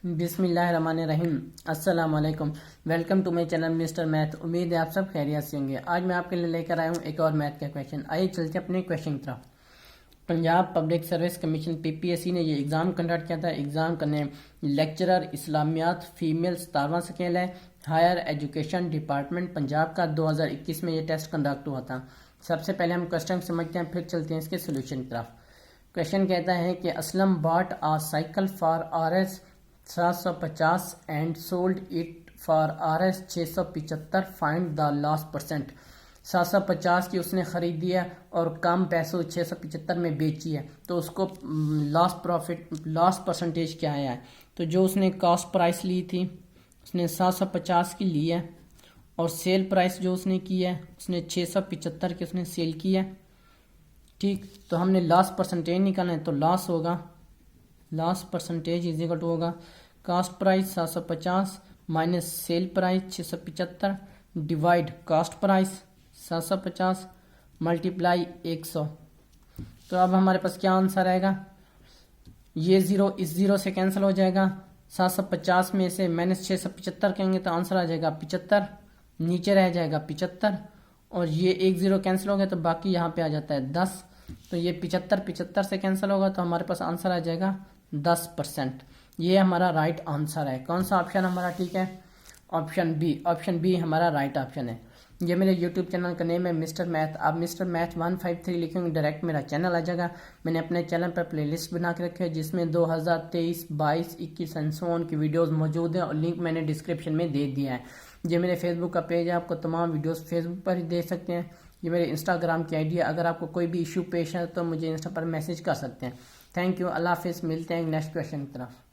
बिस्मिल्लाहिर्रहमानिर्रहीम। अस्सलाम वालेकुम। Welcome to my channel Mister Math. उम्मीद है आप सब खैरियत से होंगे। आज मैं आपके लिए लेकर आया हूँ एक और मैथ का क्वेश्चन। आइए चलते अपने क्वेश्चन की तरफ। Punjab public service commission PPSC ने ये एग्ज़ाम कंडक्ट किया था। एग्ज़ाम का नेम लेक्चरर इस्लामियात फीमेल 17वां स्केल है। हायर एजुकेशन डिपार्टमेंट पंजाब का 2021 में ये टेस्ट कंडक्ट हुआ था। सबसे पहले हम क्वेश्चन समझते हैं, फिर चलते हैं इसके सोल्यूशन की तरफ। क्वेश्चन कहता है कि Aslam bought a cycle for RS 750 and sold it for RS 675। Find the loss percent. 750 की उसने खरीदी है और कम पैसों 675 में बेची है, तो उसको लॉस परसेंटेज क्या आया है। तो जो उसने कॉस्ट प्राइस ली थी उसने 750 की ली है, और सेल प्राइस जो उसने की है उसने 675 की उसने सेल की है। ठीक, तो हमने लॉस परसेंटेज निकालना है, तो लॉस होगा, loss percentage is equal to होगा cost price 750 minus sale price 675 divide cost price 750 multiply 100। तो अब हमारे पास क्या आंसर आएगा, ये जीरो इस जीरो से कैंसिल हो जाएगा। 750 में से माइनस 675 कहेंगे तो आंसर आ जाएगा 75, नीचे रह जाएगा 75, और ये एक जीरो कैंसिल हो गया तो बाकी यहाँ पे आ जाता है 10। तो ये 75 से कैंसिल होगा तो हमारे पास आंसर आ जाएगा 10%। ये हमारा राइट आंसर है। कौन सा ऑप्शन हमारा ठीक है, ऑप्शन बी। ऑप्शन बी हमारा राइट ऑप्शन है। ये मेरे यूट्यूब चैनल का नेम है मिस्टर मैथ। आप मिस्टर मैथ 153 लिखेंगे डायरेक्ट मेरा चैनल आ जाएगा। मैंने अपने चैनल पर प्लेलिस्ट बना के रखी है जिसमें 2023, 22, 21 एंड सो ऑन की वीडियोस मौजूद हैं, और लिंक मैंने डिस्क्रिप्शन में दे दिया है। ये मेरे फेसबुक का पेज है, आपको तमाम वीडियोस फेसबुक पर ही देख सकते हैं। ये मेरे इंस्टाग्राम की आईडी है। अगर आपको कोई भी इशू पेश है तो मुझे इंस्टा पर मैसेज कर सकते हैं। थैंक यू, अल्लाह हाफिज़। मिलते हैं नेक्स्ट क्वेश्चन की तरफ।